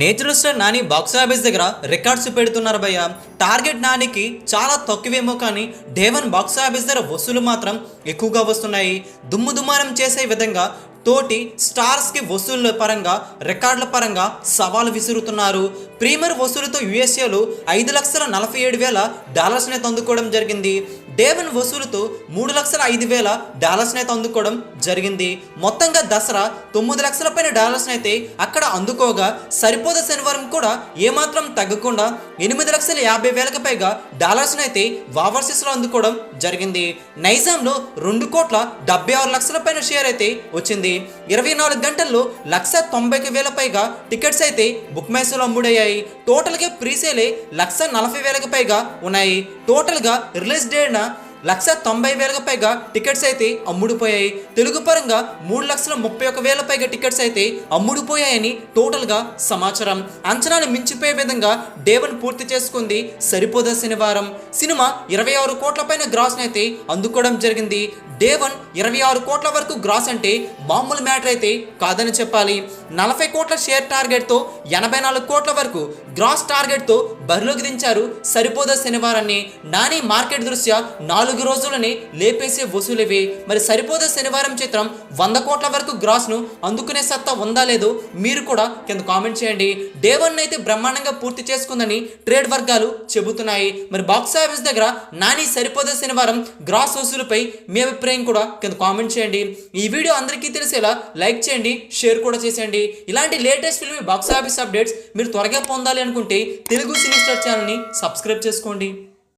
Natural star Nani box office దగ్గర records పెడుతున్నారు భయ్య. టార్గెట్ నానికి చాలా తక్కువేమో కానీ డే 1 బాక్స్ ఆఫీస్ దగ్గర వసూలు మాత్రం ఎక్కువగా వస్తున్నాయి. దుమ్ము దుమారం చేసే విధంగా తోటి స్టార్స్కి వసూళ్ల పరంగా రికార్డుల పరంగా సవాలు విసురుతున్నారు. ప్రీమియర్ వసూలుతో యుఎస్ఏలో $5,47,000 అందుకోవడం జరిగింది. డే 1 వసూలుతో $3,05,000 అయితే అందుకోవడం జరిగింది. మొత్తంగా దసరా $9,00,000 పైన అయితే అక్కడ అందుకోగా సరిపోద శనివారం కూడా ఏమాత్రం తగ్గకుండా $8,50,000 పైగా అయితే ఓవర్సీస్లో అందుకోవడం జరిగింది. నైజాంలో $2,76,00,000 పైన షేర్ అయితే వచ్చింది. 24 గంటల్లో 1,90,000 పైగా టికెట్స్ అయితే బుక్ మై షోలో అమ్ముడయ్యాయి. టోటల్గా ప్రీసేలే 1,40,000 పైగా ఉన్నాయి. టోటల్గా రిలీజ్ డేట్న 1,90,000 పైగా టికెట్స్ అయితే అమ్ముడుపోయాయి. తెలుగు పరంగా 3,31,000 పైగా టికెట్స్ అయితే అమ్ముడుపోయాయని టోటల్గా సమాచారం. అంచనాలు మించిపోయే విధంగా డే 1 పూర్తి చేసుకుంది సరిపోద శనివారం. సినిమా 26 కోట్ల పైన గ్రాస్ అయితే అందుకోవడం జరిగింది. డే 1 26 కోట్ల వరకు గ్రాస్ అంటే మామూలు మ్యాటర్ అయితే కాదని చెప్పాలి. 40 కోట్ల షేర్ టార్గెట్తో 84 కోట్ల వరకు గ్రాస్ టార్గెట్తో బరిలోకి దించారు సరిపోద శనివారాన్ని. నాని మార్కెట్ దృష్ట్యా 4 రోజులని లేపేసే వసూలివి. మరి సరిపోద శనివారం చిత్రం 100 కోట్ల వరకు గ్రాస్ను అందుకునే సత్తా ఉందా లేదో మీరు కూడా కింద కామెంట్ చేయండి. డే 1 అయితే బ్రహ్మాండంగా పూర్తి చేసుకుందని ట్రేడ్ వర్గాలు చెబుతున్నాయి. మరి బాక్స్ ఆఫీస్ దగ్గర నాని సరిపోద శనివారం గ్రాస్ వసూలుపై మీ అభిప్రాయం కూడా కింద కామెంట్ చేయండి. ఈ వీడియో అందరికీ తెలిసేలా లైక్ చేయండి, షేర్ కూడా చేసేయండి. ఇలాంటి latest film box office updates మీరు త్వరగా పొందాలి అనుకుంటే తెలుగు సినీ స్టార్ ఛానల్ని సబ్స్క్రైబ్ చేసుకోండి.